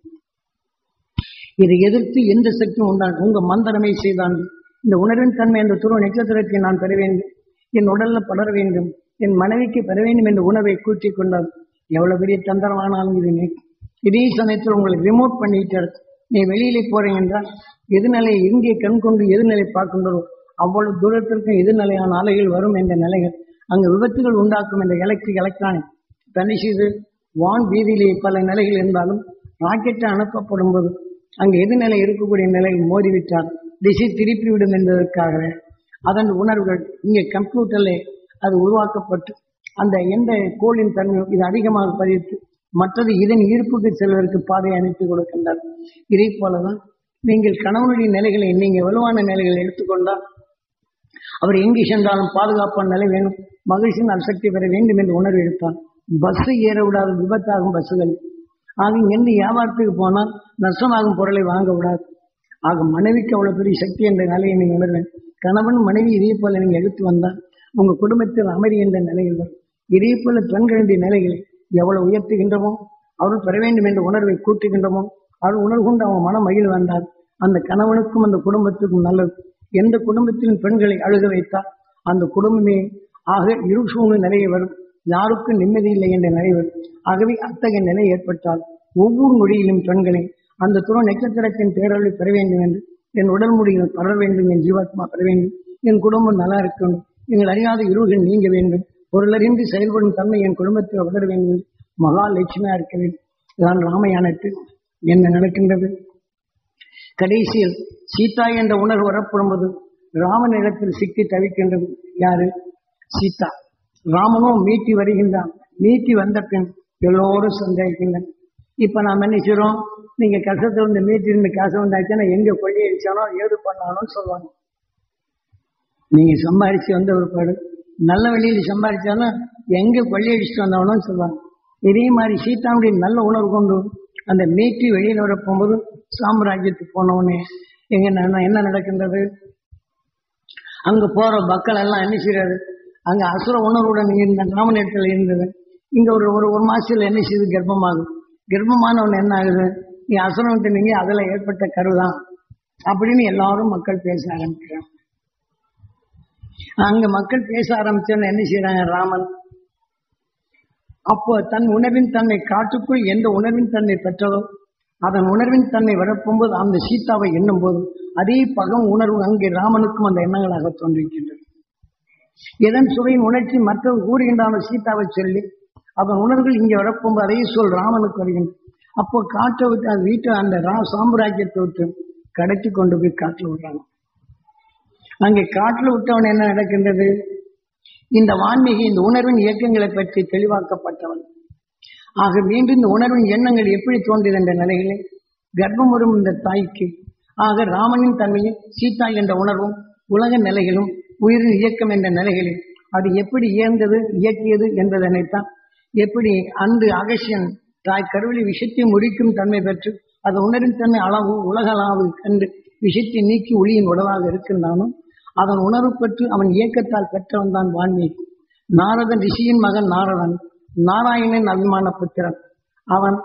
இதை எதிர்த்து எந்த சக்தியும் உண்டாகும். உங்க மந்திரமே செய்தான் இந்த உணர்வின் தன்மை என்ற துருவ நட்சத்திரத்தை நான் பெற வேண்டும், என் உடல்ல படர வேண்டும், என் மனைவிக்கு பெற வேண்டும் என்ற உணர்வை கூட்டிக் கொண்டால் எவ்வளவு பெரிய தந்திரமானாலும் இது நீக்கும். இதே சமயத்தில் உங்களுக்கு ரிமோட் பண்ணிட்டு நீ வெளியிலே போறீங்க என்றால் எதிர்நிலை எங்கே கண் கொண்டு எதிர்நிலை பார்க்கின்றோ அவ்வளவு தூரத்திற்கும் எதிர்நிலையான அலைகள் வரும் என்ற நிலைகள் அங்கு விபத்துகள் உண்டாக்கும் என்ற எலக்ட்ரானிக் தனி செய்து வான் வீதியிலே பல நிலைகள் இருந்தாலும் ராக்கெட்டை அனுப்பப்படும் போது அங்கு எதிர்நிலை இருக்கக்கூடிய நிலையில் மோதிவிட்டால் திசை திருப்பிவிடும் என்பதற்காக அதன் உணர்வுகள் இங்கே கம்ப்யூட்டரில் அது உருவாக்கப்பட்டு அந்த எந்த கோளின் தன்மை இது அதிகமாக பதித்து மற்றது இதன் ஈர்ப்புக்கு செல்வதற்கு பாதையை அனுப்பி கொடுக்கின்றார். இதே போலதான் நீங்கள் கணவனுடைய நிலைகளை நீங்கள் வலுவான நிலைகளை எடுத்துக்கொண்டால் அவர் எங்கு சென்றாலும் பாதுகாப்பான நிலை வேணும், மகிழ்ச்சியின் அசக்தி பெற வேண்டும் என்று உணர்வு எடுத்தால் பஸ் ஏற விடாத விபத்தாகும் பஸ்ஸுகள். ஆக இங்கிருந்து வியாபாரத்துக்கு போனால் நஷ்டமாகும் பொருளை வாங்க விடாது. ஆக மனைவிக்கு அவ்வளவு பெரிய சக்தி என்ற நிலையை நீங்கள் உணர்வேன். கணவன் மனைவி இதே போல நீங்கள் எடுத்து வந்தால் உங்க குடும்பத்தில் அமைதி என்ற நிலைகள் வரும். இதே போல பெண்களுடைய நிலைகளை எவ்வளவு உயர்த்துகின்றமோ அவர்கள் பெற வேண்டும் என்ற உணர்வை கூட்டுகின்றமோ அவர்கள் உணர்வு கொண்டு அவங்க மனம் மகிழ் வந்தால் அந்த கணவனுக்கும் அந்த குடும்பத்துக்கும் நல்லது. எந்த குடும்பத்திலும் பெண்களை அழுக வைத்தால் அந்த குடும்பமே ஆக இருசூழ்நிலை நிலையை வரும், யாருக்கும் நிம்மதி இல்லை என்ற நிலை வரும். ஆகவே அத்தகைய நிலை ஏற்பட்டால் ஒவ்வொரு மொழியிலும் பெண்களை அந்த துணை நட்சத்திரத்தின் பேரொழி பெற வேண்டும் என்று என் உடல் முடிகள் பெற வேண்டும், என் ஜீவாத்மா பெற வேண்டும், என் குடும்பம் நல்லா இருக்கணும், எங்கள் அறியாத இருள்கள் நீங்க வேண்டும், பொருளறிந்து செயல்படும் தன்மை என் குடும்பத்தில் வளர வேண்டும், மகாலட்சுமியா இருக்க வேண்டும். இதான் ராமாயணத்தில் என்ன நடக்கின்றது. கடைசியில் சீதா என்ற உணர்வு வரப்படும்போது ராமனிடத்தில் சிக்கி தவிக்கின்றது. யாரு? சீதா. ராமனும் மீட்டி வருகின்றான். மீட்டி வந்த பின் எல்லோரும் சந்தேகிக்கின்றனர். இப்ப நாம் என்ன செய்றோம்? நீங்க கஷ்டத்தை வந்து மீட்டி இருந்து காசு வந்தாச்சுன்னா எங்க கொள்ளையடிச்சானோ ஏது பண்ணாலும் சொல்லுவாங்க. நீங்க சம்பாதிச்சு வந்த ஒரு பாடு நல்ல வழியில் சம்பாதிச்சாலும் எங்க கொள்ளையடிச்சுட்டு வந்தவனும் சொல்லுவாங்க. இதே மாதிரி சீதாவுடைய நல்ல உணர்வு கொண்டு அந்த மீட்டி வெளியில் வர போகும்போது சாம்ராஜ்யத்துக்கு போனவனே எங்க என்ன நடக்கின்றது? அங்க போற மக்கள் எல்லாம் என்ன செய்யறது? அங்க அசுர உணர்வுடன் இருந்த ராமனிடத்தில் இருந்தது. இங்க ஒரு ஒரு மாசத்துல என்ன செய்யுது? கர்ப்பமாகும். கர்ப்பமானவன் என்ன ஆகுது? நீ அசுரன்ட்டு நீங்க அதுல ஏற்பட்ட கருதான் அப்படின்னு எல்லாரும் மக்கள் பேச ஆரம்பிக்கிறாங்க. அங்க மக்கள் பேச ஆரம்பிச்சோன்னு என்ன செய்யறாங்க? ராமன் அப்போ தன் உணர்வின் தன்னை காட்டுக்குள் எந்த உணர்வின் தன்னை பெற்றதோ அதன் உணர்வின் தன்னை வரப்போகும்போது அந்த சீதாவை எண்ணும் போது அதே பகம் உணர்வு அங்கே ராமனுக்கும் அந்த எண்ணங்களாக தோன்றுகின்றது. எதன் சுவையின் உணர்ச்சி மற்றவர் கூறுகின்றான சீதாவை சொல்லி அதன் உணர்வுகள் இங்கே வரப்போகும்போது அதே சொல் ராமனுக்கு வருகின்றது. அப்போ காற்றை விட்டு அந்த வீட்டை அந்த சாம்ராஜ்யத்தை விட்டு கடத்தி கொண்டு போய் காட்டில் விடுறாங்க. அங்கே காட்டில் விட்டவன் என்ன நடக்கின்றது? இந்த வான்மீகி இந்த உணர்வின் இயக்கங்களை பற்றி தெளிவாக்கப்பட்டவன். ஆக மீண்டும் இந்த உணர்வின் எண்ணங்கள் எப்படி தோன்றியது என்ற நிலையிலே கர்ப்பம் வரும் இந்த தாய்க்கு ஆக ராமனின் தன்மையும் சீதா என்ற உணர்வும் உலக நிலைகளும் உயிரின் இயக்கம் என்ற நிலைகளில் அது எப்படி இயந்தது இயக்கியது என்பதனைத்தான் எப்படி அன்று அகசியன் தாய் கருவிலி விஷத்தை முடிக்கும் தன்மை பெற்று அது உணர்வின் தன்மை அளவு உலக அளவு கண்டு விஷத்தை நீக்கி ஒளியின் உடலாக இருக்கின்றானோ அதன் உணர்வு பெற்று அவன் இயக்கத்தால் பெற்றவன் தான் வான்மீகி. நாரதன் ரிஷியின் மகன் நாரதன் நாராயணன் அபிமான புத்திரன். அவன்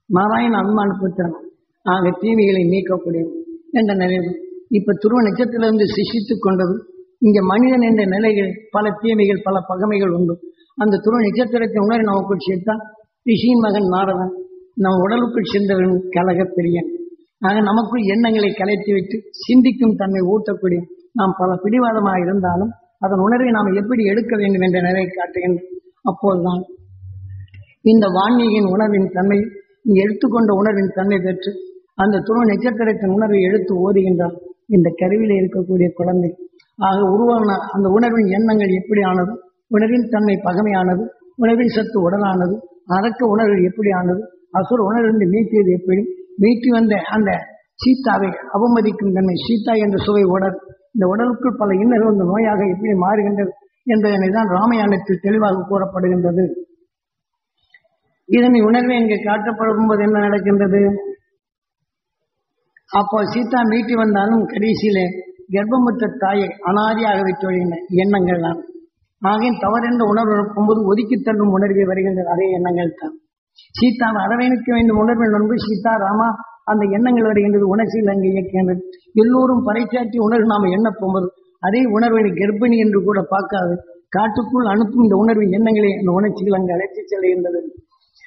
நாராயண அபிமான புத்திரன். ஆக தீமைகளை நீக்கக்கூடிய என்ற நிலையில் இப்ப துருவ நட்சத்திரத்திலிருந்து சிஷித்துக் கொண்டது. இங்க மனிதன் என்ற நிலைகள் பல தீமைகள் பல பகமைகள் உண்டு. அந்த துருவ நட்சத்திரத்தை உணர்வு நமக்குள் சேர்த்தான் ரிஷியின் மகன் நாரதன் நம் உடலுக்குள் சென்றவன் கலக பிரியன். ஆக நமக்குள் எண்ணங்களை கலைத்து விட்டு சிந்திக்கும் தன்மை ஊட்டக்கூடிய நாம் பல பிடிவாதமாக இருந்தாலும் அதன் உணர்வை நாம் எப்படி எடுக்க வேண்டும் என்ற நிலையை காட்டுகின்றோம். அப்போதுதான் இந்த வான்மீகின் உணர்வின் தன்மை இங்கு எடுத்துக்கொண்ட உணர்வின் தன்மை பெற்று அந்த துருவ நட்சத்திரத்தின் உணர்வை எடுத்து ஓதுகின்றார் இந்த கருவிலே இருக்கக்கூடிய குழந்தை. ஆக உருவான அந்த உணர்வின் எண்ணங்கள் எப்படி ஆனது, உணர்வின் தன்மை பகமையானது, உணர்வின் சத்து உடலானது, அடக்க உணர்வு எப்படி ஆனது, அசுர உணர்விலிருந்து மீட்டியது எப்படி, மீட்டி வந்த அந்த சீதாவை அவமதிக்கும் தன்மை சீதா என்ற சுவை உடல் இந்த உடலுக்குள் பல இன்னல்கள் இந்த நோயாக எப்படி மாறுகின்றது என்பதனை தான் ராமாயணத்தில் தெளிவாக கூறப்படுகின்றது. இதனை உணர்வை இங்கே காட்டப்படும் போது என்ன நடக்கின்றது? அப்போ சீதா மீட்டி வந்தாலும் கடைசியிலே கர்ப்பமுற்ற தாயை அனாதியாக வைத்து வருகின்ற எண்ணங்கள் தான். ஆகிய தவறென்ற உணர்வு இருக்கும்போது ஒதுக்கி தள்ளும் உணர்வை வருகின்றது. அதே எண்ணங்கள் தான் சீதாவை அரவணைக்க வேண்டும் உணர்வின் முன்பு சீதா ராமா அந்த எண்ணங்கள் வருகின்றது. உணர்ச்சியில் அங்கே இயக்குகின்றது. எல்லோரும் பறைச்சாற்றி உணர்வு நாம் எண்ண போகும்போது அதே உணர்வை கர்ப்பிணி என்று கூட பார்க்காது காட்டுக்குள் அனுப்பும் இந்த உணர்வின் எண்ணங்களை அந்த உணர்ச்சிகள் அங்கு அழைத்து செல்கின்றது.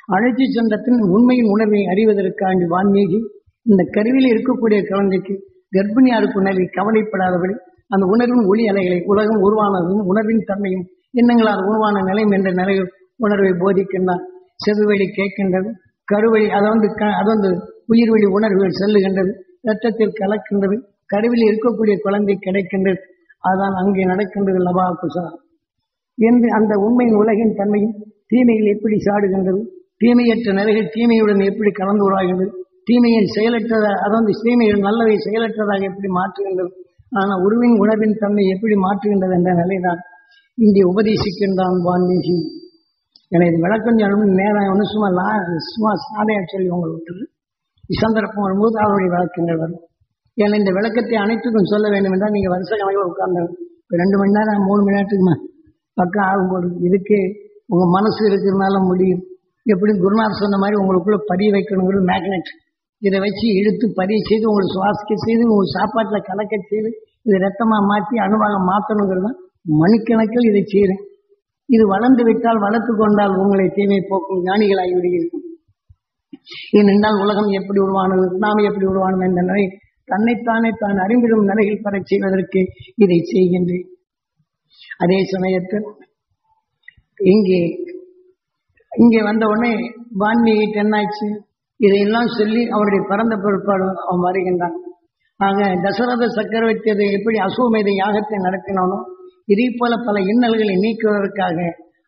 அழைத்து சென்றத்தின் உண்மையின் உணர்வை அறிவதற்காண்டி வான்மீகி இந்த கருவியில் இருக்கக்கூடிய குழந்தைக்கு கர்ப்பிணியாருக்கு உணர்வை கவலைப்படாதபடி அந்த உணர்வின் ஒளி அலைகளை உலகம் உருவானதும் உணர்வின் தன்மையும் எண்ணங்களால் உருவான நிலையம் என்ற நிலையில் உணர்வை போதிக்கின்றார். செவிவெளி கேட்கின்றது, கருவெளி அது உயிர்வெளி உணர்வுகள் செல்லுகின்றது, இரத்தத்தில் கலக்கின்றது, கருவில் இருக்கக்கூடிய குழந்தை கிடைக்கின்றது. அதுதான் அங்கே நடக்கின்றது லபா குசா என்று அந்த உண்மையின் உலகின் தன்மையும் தீமையில் எப்படி சாடுகின்றது, தீமையற்ற நிலைகள் தீமையுடன் எப்படி கலந்து உருவாகின்றது, தீமையின் செயலற்றதாக தீமைகள் நல்லவை செயலற்றதாக எப்படி மாற்றுகின்றது, ஆனால் உருவின் உணர்வின் தன்மை எப்படி மாற்றுகின்றது என்ற நிலைதான் இங்கே உபதேசிக்கின்றான் வான்மீகி. எனக்கு விளக்கம் சொல்லணும் நேரம் ஒன்று சும்மா சாதையா சொல்லி உங்களுக்கு சந்தர்ப்பம் வரும்போது அவருடைய விளக்கங்கள் வரும். ஏன்னா இந்த விளக்கத்தை அனைத்துக்கும் சொல்ல வேண்டும் என்றால் நீங்கள் வருஷ கணக்கில் உட்கார்ந்து 2 மணி நேரம் 3 மணி நேரத்துக்கு பக்கம் ஆகும்போது இதுக்கு உங்கள் மனசு இருக்கிறதுனால முடியும். எப்படி குருநாத் சொன்ன மாதிரி உங்களுக்குள்ள பதிய வைக்கணுங்கிறது மேக்னெட், இதை வச்சு இழுத்து பதிய செய்து உங்களுக்கு சுவாசிக்க செய்து உங்களுக்கு சாப்பாட்டில் கலக்க செய்து இது ரத்தமாக மாற்றி அணுவாக மாற்றணுங்கிறது தான் மணிக்கணக்கில் இதை செய்கிறேன். இது வளர்ந்து விட்டால் வளர்த்து கொண்டால் உங்களை தீமை போக்கும் ஞானிகளாகி விடுகிறது. ஏனென்றால் உலகம் எப்படி உருவானது, நாம் எப்படி உருவானது என்ற நிலை தன்னைத்தானே தான் அறிந்திடும் நிலையில் பெற செய்வதற்கு இதை செய்கின்றேன். அதே சமயத்தில் இங்கே வந்த உடனே வான்மீகிட்டு என்னாச்சு, இதையெல்லாம் சொல்லி அவருடைய பரந்த பொறுப்பாடு அவன் வருகின்றான். ஆக தசரத சக்கரவர்த்தி அதை எப்படி அசுவமேத யாகத்தை நடத்தினானோ இதே போல பல இன்னல்களை நீக்குவதற்காக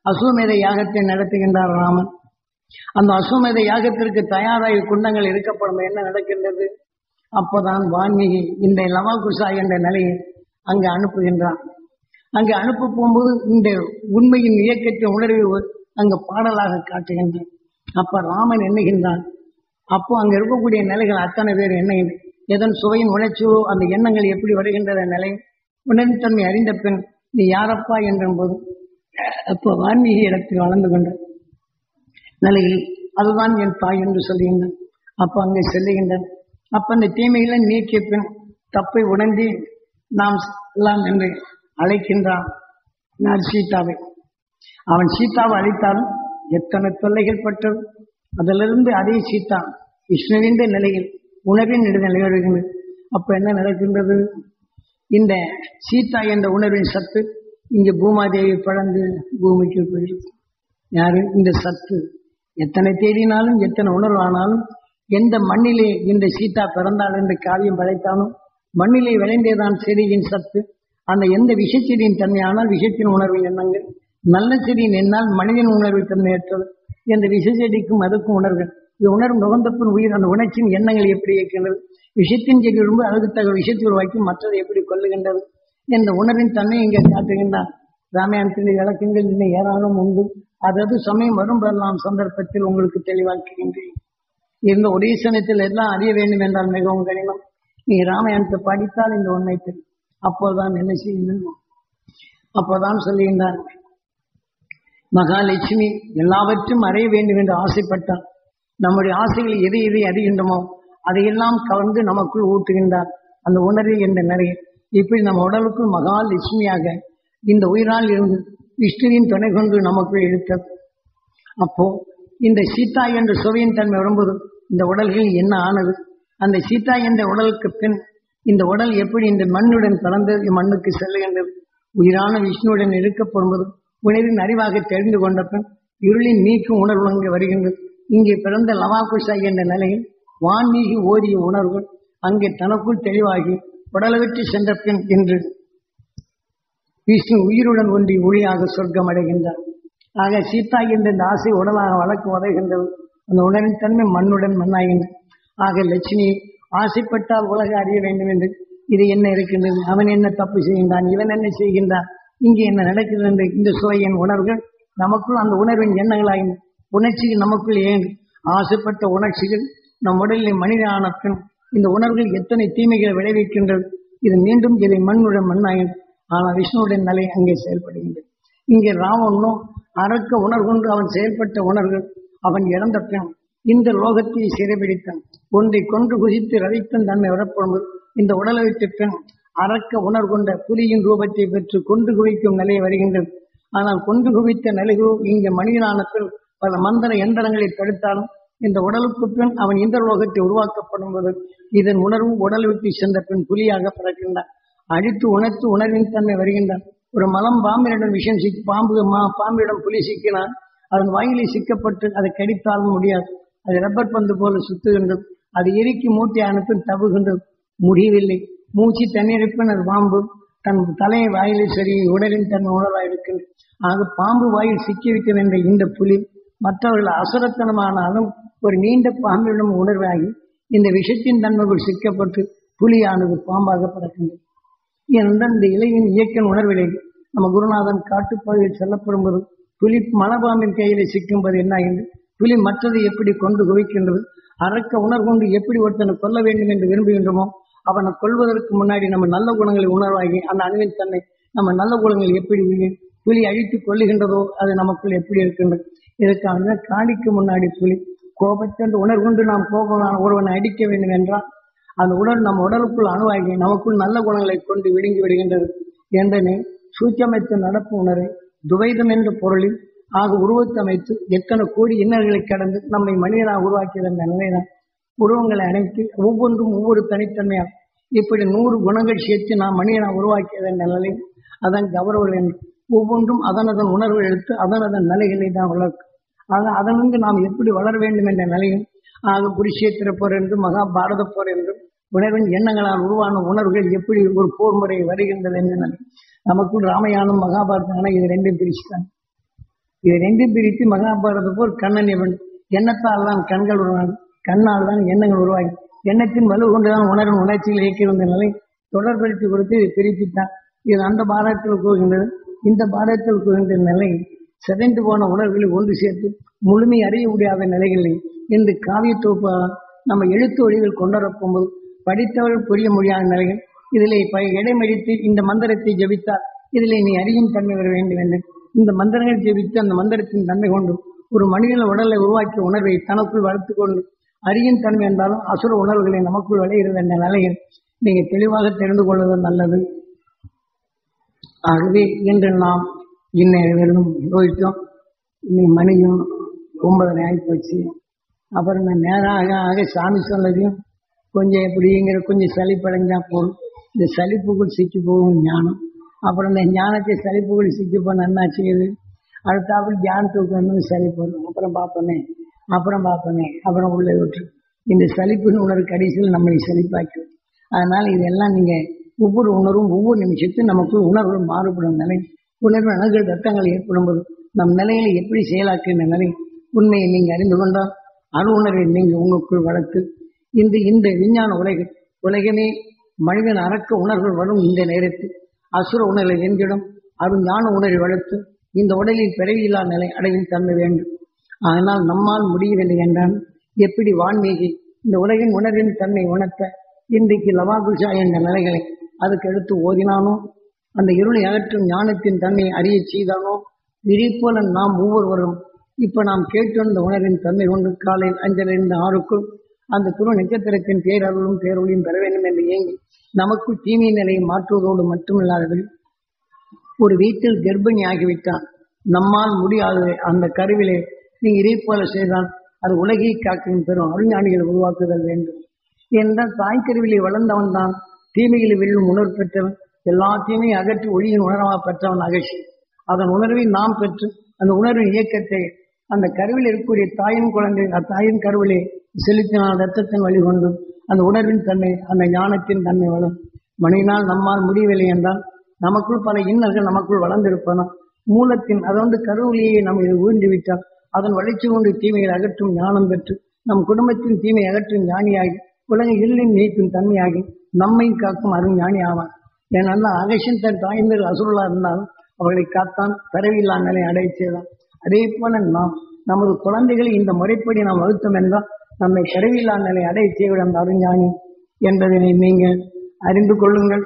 அசுவமேத யாகத்தை நடத்துகின்றார் ராமன். அந்த அசுவமேத யாகத்திற்கு தயாராக குண்டங்கள் இருக்கப்படும் என்ன நடக்கின்றது? அப்போதான் வான்மீகி இந்த லவா குசா என்ற நிலையை அங்கு அனுப்புகின்றான். அங்கு அனுப்ப போகும்போது இந்த உண்மையின் இயக்கத்தை உணர்வு அங்கு பாடலாக காட்டுகின்றான். அப்ப ராமன் எண்ணுகின்றான். அப்போ அங்க இருக்கக்கூடிய நிலைகள் அத்தனை பேர் எண்ணுகின்ற எதன் சுவையின் உணர்ச்சியோ அந்த எண்ணங்கள் எப்படி வருகின்ற நிலை உணர்வு தன்மை அறிந்த பெண் நீ யாரப்பா என்றபோது அப்போ வான்மீகி இடத்தில் வளர்ந்து கொண்ட நிலையில் அதுதான் என் தாய் என்று சொல்லுகின்றான். அப்போ அங்கே செல்லுகின்றான். அப்ப அந்த தீமைகளை நீக்கிய பின் தப்பை உணர்ந்து நாம் எல்லாம் என்று அழைக்கின்றான் சீதாவை. அவன் சீதாவை அழைத்தாலும் எத்தனை தொல்லைகள் பட்டது. அதிலிருந்து அதே சீதா விஷ்ணுவின் நிலையில் உணர்வின் நிலைவருகின்றது. அப்ப என்ன நடக்கின்றது? இந்த சீதா என்ற உணர்வின் சத்து இங்கே பூமாதேவி பழந்து பூமிக்கு போயிருக்கு. யாரு? இந்த சத்து எத்தனை தேடினாலும் எத்தனை உணர்வு ஆனாலும் எந்த மண்ணிலே இந்த சீதா பிறந்தாள் என்று காவியம் படைத்தாலும் மண்ணிலே விளைந்தேதான் செடியின் சத்து. அந்த எந்த விஷச்செடியின் தன்மையானால் விஷத்தின் உணர்வின் எண்ணங்கள், நல்ல செடியின் எண்ணால் மனிதன் உணர்வு தன்மையற்றது என்ற விஷச்செடிக்கும் அதுக்கும் உணர்வுகள். இது உணர்வு நுகர்ந்தப்பின் உயிர் அந்த உணர்ச்சியின் எண்ணங்கள் எப்படி இயக்கின்றது, விஷத்தின் செடி விரும்பு அதுக்கு தக விஷத்தை உருவாக்கி மற்றதை எப்படி கொள்ளுகின்றது என்ற உணர்வின் தன்மை இங்கே காட்டுகின்றார். ராமாயணத்தின் விளக்கங்கள் இன்னும் ஏராளம் உண்டு. அதாவது சமயம் வரும்போதெல்லாம் சந்தர்ப்பத்தில் உங்களுக்கு தெளிவாக்குகின்றேன். இந்த ஒரே சமயத்தில் எல்லாம் அறிய வேண்டும் என்றால் மிகவும் கடினம். நீ ராமாயணத்தை படித்தால் இந்த உண்மை தெரியும். அப்போதான் என்ன செய்யணும்? அப்போதான் சொல்லுகின்றார் மகாலட்சுமி எல்லாவற்றும் அறிய வேண்டும் என்று ஆசைப்பட்டார். நம்முடைய ஆசைகளை எதை எதை அறிகின்றமோ அதையெல்லாம் கவர்ந்து நமக்குள் ஊட்டுகின்றார். அந்த உணர்வு என்ற நிறைய இப்படி நம்ம உடலுக்குள் மகாலட்சுமியாக இந்த உயிரால் இருந்து விஷ்ணுவின் துணை கொண்டு நமக்குள் இழுத்தது. அப்போ இந்த சீதா என்ற சுவையின் தன்மை வரும்போது இந்த உடல்கள் என்ன ஆனது? அந்த சீதா என்ற உடலுக்கு பின் இந்த உடல் எப்படி இந்த மண்ணுடன் கலந்து மண்ணுக்கு செல்லுகின்றது? உயிரான விஷ்ணுவுடன் இழுக்கப்படும்போது உணர்வின் அறிவாக தெரிந்து கொண்ட பின் இருளின் நீக்கும் உணர்வு அங்கே வருகின்றது. இங்கே பிறந்த லவாகுஷா என்ற நிலையில் வான்மீகி ஓதிய உணர்வுகள் அங்கே தனக்குள் தெளிவாகி உடலை விட்டு சென்ற பின் இன்று விஷ்ணு உயிருடன் ஒன்றி ஒளியாக சொர்க்கம் அடைகின்றார். ஆக சீதா என்ற இந்த ஆசை உடலாக வழக்கு உதைகின்றது. அந்த உணரின் தன்மை மண்ணுடன் மண்ணாகின்றது. ஆக லட்சுமி ஆசைப்பட்டால் உலக அறிய வேண்டும் என்று இது என்ன இருக்கின்றது, அவன் என்ன தப்பு செய்கின்றான், இவன் என்ன செய்கின்றான், இங்கே என்ன நடக்கிறது என்று இந்த சுவையின் உணர்வுகள் நமக்குள் அந்த உணர்வின் எண்ணங்களாகின. உணர்ச்சிகள் நமக்குள் ஏன் ஆசைப்பட்ட உணர்ச்சிகள் நம் உடலில் மனிதனான பின் இந்த உணர்வுகள் எத்தனை தீமைகளை விளைவிக்கின்றது. இது மீண்டும் இதை மண்ணுடன் மண்ணாகின்றது. ஆனால் விஷ்ணுவுடன் நிலை அங்கே செயல்படுகின்றது. இங்கே ராவணனோ அறக்க உணர்கொண்டு அவன் செயல்பட்ட உணர்வுகள் அவன் இறந்த பின் இந்த லோகத்தை சிறைபிடித்தான். ஒன்றை கொன்று குதித்து ரவித்தன் தன்மை வரப்படும் இந்த உடலை விட்டு பின் அறக்க உணர்கொண்ட புலியின் ரூபத்தை பெற்று கொண்டு குவிக்கும் நிலை வருகின்றது. ஆனால் கொண்டு குவித்த நிலையோ இங்கே மனிதனான பின் பல மந்திர எந்திரங்களை தடுத்தாலும் இந்த உடலுக்கு பின் அவன் இந்த லோகத்தை உருவாக்கப்படும் போது இதன் உணர்வு உடல் விட்டு சென்ற பின் புலியாக பிறக்கின்றான். அழித்து உணர்த்து உணர்வின் தன்மை வருகின்றான். ஒரு மலம் பாம்பினிடம் விஷம் பாம்பிடம் புலி சிக்கினான். அதன் வாயிலை சிக்கப்பட்டு அதை கடித்தாலும் முடியாது. அது ரப்பர் பந்து போல சுத்துகின்றது. அது எரிக்கி மூட்டை அனுப்பி தவுகின்றது. முடியவில்லை. மூச்சு தண்ணீரிப்பின் அது பாம்பு தன் தலையை வாயிலை சரி உடலின் தன்மை உணர்வாக இருக்கின்றது. ஆக பாம்பு வாயில் சிக்கிவிக்க என்ற இந்த புலி மற்றவர்கள் அசுரத்தனமானாலும் ஒரு நீண்ட பாம்பிடம் உணர்வாகி இந்த விஷத்தின் தன்மைகள் சிக்கப்பட்டு புலியானது பாம்பாக பிறக்கின்றது. ஏனென்றால் இந்த இலையின் இயக்க உணர்விலை நம்ம குருநாதன் காட்டுப்பகுதியில் செல்லப்படும் போது புலி மலபாம்பின் கையில சிக்கும்போது என்ன ஆகின்றது? புலி மற்றதை எப்படி கொண்டு குவிக்கின்றது? அறக்க உணர்கொண்டு எப்படி ஒருத்தனை கொல்ல வேண்டும் என்று விரும்புகின்றோமோ அவனை கொள்வதற்கு முன்னாடி நம்ம நல்ல குணங்களை உணர்வாகி அந்த அணுவின் தன்னை நம்ம நல்ல குணங்கள் எப்படி புலி அழித்து கொள்ளுகின்றதோ அது நமக்குள் எப்படி இருக்கின்றது. இதற்காக காளிக்கு முன்னாடி புலி கோபத்தென்று உணர்கொண்டு நாம் கோபம் ஒருவனை அடிக்க வேண்டும் என்றால் அந்த உடல் நம்ம உடலுக்குள் அணுவாகி நமக்குள் நல்ல குணங்களை கொண்டு விடுங்கி விடுகின்றது. என்றனே சூட்சமைத்த நடப்பு உணரை துவைதம் என்ற பொருளில் ஆக உருவத்தமைத்து எத்தனை கோடி இன்னல்களை கடந்து நம்மை மனிதனாக உருவாக்கியது என்ற நிலைதான். உருவங்களை அனைத்து ஒவ்வொன்றும் ஒவ்வொரு தனித்தன்மையாக இப்படி 100 குணங்கள் சேர்த்து நாம் மனிதனாக உருவாக்கியது என்ற நிலை அதன் கௌரவர்கள் என்று ஒவ்வொன்றும் அதனதன் உணர்வு எடுத்து அதனதன் நிலைகளை தான் வளர்க்கும். ஆக அதனிருந்து நாம் எப்படி வளர வேண்டும் என்ற நிலையும் ஆக குருஷேத்திர போர் என்றும் மகாபாரத போர் என்றும் உணர்வின் எண்ணங்களால் உருவான உணர்வுகள் எப்படி ஒரு போர் முறை வருகின்றது என்று நமக்குள் ராமாயணம் மகாபாரதம் இது ரெண்டும் பிரிச்சுட்டாங்க. இது ரெண்டும் பிரித்து மகாபாரத போர் கண்ணன் இவன் எண்ணத்தால் தான் கண்கள் உருவாங்க, கண்ணால் தான் எண்ணங்கள் உருவாகி எண்ணத்தின் வலு கொண்டுதான் உணர்வின் உணர்ச்சிகள் இயக்கியிருந்த நிலை தொடர்படுத்தி கொடுத்து இது பிரித்துத்தான். இது அந்த பாரதத்தில் கூறுகின்றது. இந்த பாரதத்தில் கூறுகின்ற நிலை சிதைந்து போன உணர்வுகளை ஒன்று சேர்த்து முழுமை அறிய முடியாத நிலைகளில் இந்த காவிய தொகுப்பு நம்ம எழுத்து வழிகள் கொண்டுவரப்போகும்போது படித்தவர்கள் புரிய முடியாத நிலைகள் இதிலே இடைமடித்து இந்த மந்திரத்தை ஜபித்தால் இதிலே நீ அறியும் தன்மை வர வேண்டும் என்று இந்த மந்திரங்கள் ஜபித்து அந்த மந்திரத்தின் தன்மை கொண்டு ஒரு மனிதன உடலை உருவாக்கிய உணர்வை தனக்குள் வளர்த்து கொண்டு அறியும் தன்மை என்றாலும் அசுர உணர்வுகளை நமக்குள் விளைகிறது என்ற நிலையில் நீங்க தெளிவாக தெரிந்து கொள்வது நல்லது. ஆகவே இன்று நாம் இன்னும் யோசித்தோம். இன்னைக்கு மணியும் 9:30 ஆகிப்போச்சு. அப்புறம் நான் நேராக ஆக சாமி சொன்னதையும் கொஞ்சம் எப்படிங்கிற கொஞ்சம் சலிப்படைஞ்சா போகும். இந்த சலிப்புக்குள் சிக்கி போகும் ஞானம். அப்புறம் இந்த ஞானத்தை சலிப்புக்குள் சிக்கி போன என்ன செய்யுது? அடுத்தாப்புல தியானத்துக்கு வந்து சலிப்படும். அப்புறம் பார்ப்பனே அப்புறம் உள்ளே விட்டு இந்த சலிப்புன்னு உணர்வு கடைசியில் நம்மளை சலிப்பாக்கி. அதனால இதெல்லாம் நீங்க ஒவ்வொரு உணர்வும் ஒவ்வொரு நிமிஷத்தையும் நமக்குள் உணர்வு மாறுபடும் நிலை உணர்வு அணுகல் ரத்தங்கள் ஏற்படும்போது நம் நிலையில எப்படி செயலாக்குகின்ற நிலை உண்மையை நீங்க அறிந்து கொண்டால் அணு உணர்வை நீங்க உங்களுக்குள் வளர்த்து இந்த விஞ்ஞான உலகமே மனிதன் அறக்க உணர்வுகள் வரும் இந்த நேரத்தில் அசுர உணர்வை வென்றிடும் ஞான உணர்வை வளர்த்து இந்த உடலில் பிறவியில்லா நிலை அடையும் தன்மை வேண்டும். ஆனால் நம்மால் முடியவில்லை என்றால் எப்படி வான்மீகி இந்த உலகின் உணர்வின் தன்மை உணர்த்த இன்றைக்கு லவாகுஷா என்ற நிலைகளை அதுக்கு எடுத்து ஓதினானோ அந்த இருளை அகற்றும் ஞானத்தின் தன்மையை அறிய செய்தானோ இதே போல நாம் ஒவ்வொருவரும் இப்ப நாம் கேட்டு வந்த உணர்வின் தன்மை கொண்டு காலையில் 5 6 அந்த துருவ நட்சத்திரத்தின் பேரருளும் பேரொழியும் பெற வேண்டும் என்று ஏங்கி நமக்குள் தீமை நிலையை மாற்றுவதோடு மட்டுமில்லாதது ஒரு வீட்டில் கர்ப்பிணி ஆகிவிட்டான், நம்மால் முடியாது அந்த கருவிலே நீ இதை போல செய்தால் அது உலகை காக்கும் பெறும் அறிஞானிகளை உருவாக்குதல் வேண்டும் என்றால் தாய்க்கருவிலே வளர்ந்தவன் தான் தீமையில் வெல்லும் உணர்வு பெற்றவன், எல்லா தீமையும் அகற்றி ஒளியின் உணர்வாக பெற்றவன் அகழ்ச்சி. அதன் உணர்வை நாம் பெற்று அந்த உணர்வின் இயக்கத்தை அந்த கருவில் இருக்கக்கூடிய தாயின் குழந்தை தாயின் கருவிலே செலுத்தினால் ரத்தத்தின் வழி கொண்டு அந்த உணர்வின் தன்மை அந்த ஞானத்தின் தன்மை வளரும். மனிதனால் நம்மால் முடியவில்லை என்றால் நமக்குள் பல இன்னல்கள் நமக்குள் வளர்ந்திருப்பன. மூலத்தின் அதாவது கருவிலேயே நாம் இதை ஊழ்ந்துவிட்டால் அதன் வளர்ச்சி கொண்டு தீமையை அகற்றும் ஞானம் பெற்று நம் குடும்பத்தின் தீமையை அகற்றும் ஞானியாகி உலக இருளின் நீக்கும் தன்மையாகி நம்மை காக்கும் அருண் ஞானி ஆவான். ஏனென்றால் அகசின் தன் தாய்ந்தர் அசுரலா இருந்தாலும் அவர்களை காத்தான் பிறவில்லா நிலை அடைய செய்தான். அதே போல நாம் நமது குழந்தைகளை இந்த முறைப்படி நாம் வகுத்தோம் என்றால் நம்மை பிறவில்லா நிலை அடைய செய்வது அந்த அருஞானி என்பதனை நீங்கள் அறிந்து கொள்ளுங்கள்.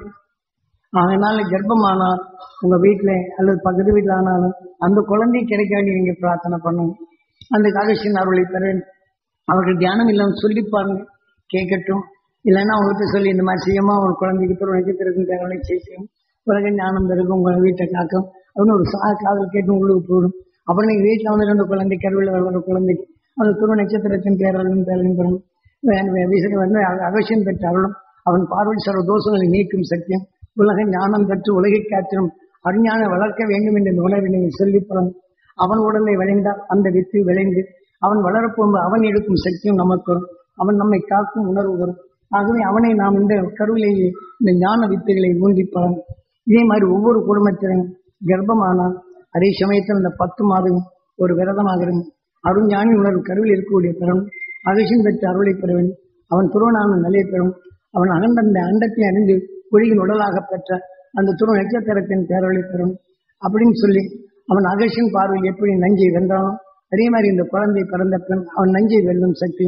அதனால கர்ப்பமானால் உங்க வீட்டில் அல்லது பக்கத்து வீட்டில் ஆனாலும் அந்த குழந்தை கிடைக்க வேண்டி நீங்க பிரார்த்தனை பண்ணுங்க. அந்த அகசின் அருளை பெற அவர்கள் தியானம் இல்லாமல் சொல்லி பாருங்க, கேட்கட்டும். இல்லைன்னா அவங்ககிட்ட சொல்லி இந்த மாதிரி செய்யமா ஒரு குழந்தைக்கு துருவ நட்சத்திரத்தின் தேவையை செய்யும் உலக ஞானம் பிறகு உங்களை வீட்டை காக்கும் அப்படின்னு ஒரு காதல் கேட்டு உங்களுக்கு போடும். அப்புறம் நீங்க வீட்டில் வந்து ரெண்டு குழந்தை கருவில் வளர்ற குழந்தைக்கு அந்த துருவ நட்சத்திரத்தின் பேரலும் பெறணும் வந்து அகசியம் பெற்ற அருளும் அவன் பார்வை சர்வ தோஷங்களை நீக்கும் சக்தியும் உலக ஞானம் பெற்று உலகை காத்திரும் அறிஞான வளர்க்க வேண்டும் என்ற உணர்வை நீங்கள் சொல்லி பலன் அவன் உடலை விளைந்தால் அந்த வித்து விளைந்து அவன் வளரப்போகும்போது அவன் எடுக்கும் சக்தியும் நமக்கு வரும். அவன் நம்மை காக்கும் உணர்வு வரும். ஆகவே அவனை நாம் இந்த கருவிலேயே இந்த ஞான வித்துகளை ஊன்றி பலன். இதே மாதிரி ஒவ்வொரு குடும்பத்திலும் கர்ப்பமானால் அதே சமயத்தில் இந்த 10 மாதம் ஒரு விரதமாக இருக்கும். அருஞானி உணர்வு கருவில் இருக்கக்கூடிய பெறும் அகசியம் பெற்ற அருளை பெற வேண்டும். அவன் துருவனான நிலையை பெறும். அவன் அகண்ட அண்டத்தை அறிந்து ஒளியின் உடலாக பெற்ற அந்த துருவ நட்சத்திரத்தின் பேரொழி பெறும் அப்படின்னு சொல்லி அவன் அகசியின் பார்வையில் எப்படி நஞ்சை வென்றானோ அதே மாதிரி இந்த குழந்தை பிறந்த பின் அவன் நஞ்சை வெல்லும் சக்தி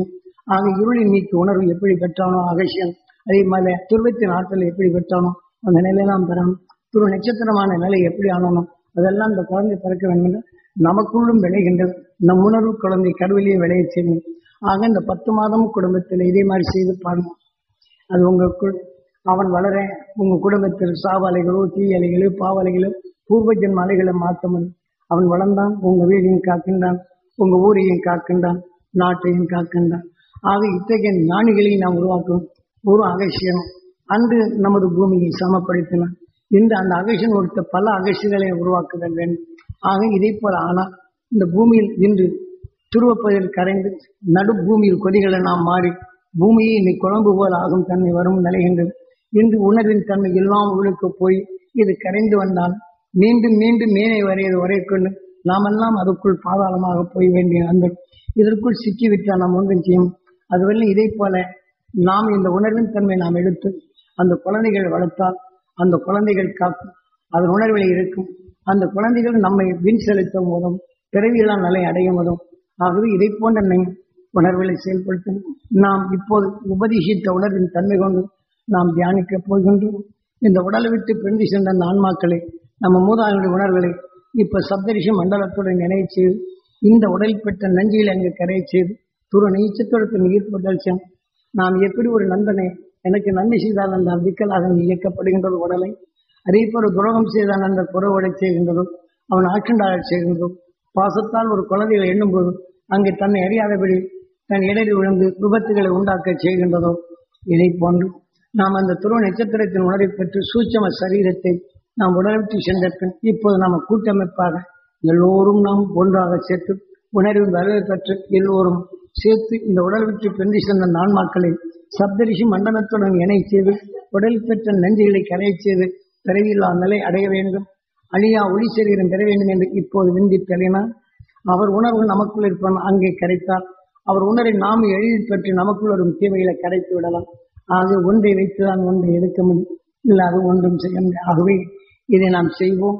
ஆக இருளின் நீக்கு உணர்வு எப்படி பெற்றானோ அகசியம் அதே மாதிரி துருவத்தின் ஆற்றலை எப்படி பெற்றானோ அந்த நிலையெல்லாம் பெறணும். துருவ நட்சத்திரமான நிலை எப்படி ஆனோம் அதெல்லாம் இந்த குழந்தை பிறக்க வேண்டும். நமக்குள்ளும் விளைகின்றது. நம் உணர்வு குழந்தை கருவிலேயே விளைய செய்யும். ஆக இந்த 10 மாதம் குடும்பத்தில் இதே மாதிரி செய்து பாருங்க. அது உங்களுக்குள் அவன் வளர உங்க குடும்பத்தில் சாவலைகளோ தீயலைகளோ பாவலைகளோ பூர்வ ஜென்ம அலைகளை மாற்ற முடியும். அவன் வளர்ந்தான் உங்க வீடையும் காக்கின்றான், உங்க ஊரையும் காக்கின்றான், நாட்டையும் காக்கின்றான். ஆக இத்தகைய ஞானிகளையும் நாம் உருவாக்கும் ஒரு அகசியம் அன்று நமது பூமியை சமப்படுத்தினான். இன்று அந்த அகசியம் கொடுத்த பல அகசியங்களை உருவாக்குதல் வேண்டும். ஆக இதே போல ஆனால் இந்த பூமியில் இன்று துருவப்பதில் கரைந்து நடு பூமியில் கொதிகளை நாம் மாறி பூமியை இன்னைக்கு குழம்பு போல் ஆகும் தன்மை வரும் நிலைகின்றது. இன்று உணர்வின் தன்மை எல்லாம் உள்ளுக்கு போய் இது கரைந்து வந்தால் மீண்டும் மீண்டும் மேலே வரையது வரை கொண்டு நாமெல்லாம் அதுக்குள் பாதாளமாக போய் வேண்டிய அந்த இதற்குள் சிக்கிவிட்டால் நாம் ஒன்றும் செய்யும். அதுவரை இதை போல நாம் இந்த உணர்வின் தன்மை நாம் எடுத்து அந்த குழந்தைகள் வளர்த்தால் அந்த குழந்தைகள் காக்கும் அதன் உணர்வில் இருக்கும். அந்த குழந்தைகள் நம்மை வின் செலுத்தும் போதும் பிறவியெல்லாம் நிலை அடையும் போதும். ஆகவே இதை போன்ற உணர்வுகளை செயல்படுத்தும். நாம் இப்போது உபதேசித்த உணர்வின் தன்மை கொண்டு நாம் தியானிக்கப் போகின்றோம். இந்த உடலை விட்டு பிரிந்து சென்ற அந்த ஆன்மாக்களை நம்ம மூதாதையுடைய உணர்வுகளை இப்ப சப்தரிஷி மண்டலத்துடன் நினைவு செய்து இந்த உடல் பெற்ற நஞ்சியில் அங்கு கரையை செய்து துரு நீச்சத்தோடு ஈர்ப்பு நாம் எப்படி ஒரு நண்பனை எனக்கு நன்மை செய்தால் அந்த விக்கலாக இயக்கப்படுகின்றது உடலை அதே போல துரோகம் செய்தான் அந்த குறவடை செய்கின்றதும் அவன் ஆட்சிண்டாக செய்கின்றதும் பாசத்தால் ஒரு குழந்தைகளை எண்ணும் போது அங்கே தன்னை அறியாதபடி தன் இடையில் விழுந்து விபத்துகளை உண்டாக்க செய்கின்றதோ இதை போன்று நாம் அந்த துருவ நட்சத்திரத்தின் உணர்வை பெற்று சூட்சம சரீரத்தை நாம் உடலுக்கு சென்ற பின் இப்போது நாம் கூட்டமைப்பாக எல்லோரும் நாம் ஒன்றாக சேர்த்து உணர்வின் வரவை பெற்று எல்லோரும் சேர்த்து இந்த உடல் விட்டு பெண்டு சென்ற நான்மாக்களை சப்தரிஷி மண்டலத்துடன் இணை செய்து உடல் பெற்ற நஞ்சுகளை கரையை செய்து பிறவியில்லா நிலை அடைய வேண்டும். அழியா ஒளி சரீரம் பெற வேண்டும் என்று இப்போது விந்தி தெளினார். அவர் உணர்வு நமக்குள் இருப்பான் அங்கே கரைத்தால் அவர் உணரை நாம் எளிதில் பெற்று நமக்குள் வரும் தீமைகளை கரைத்து விடலாம். ஆக ஒன்றை வைத்துதான் ஒன்றை எடுக்க முடியும். இல்லை அது ஒன்றும் செய்ய முடியும். ஆகவே இதை நாம் செய்வோம்.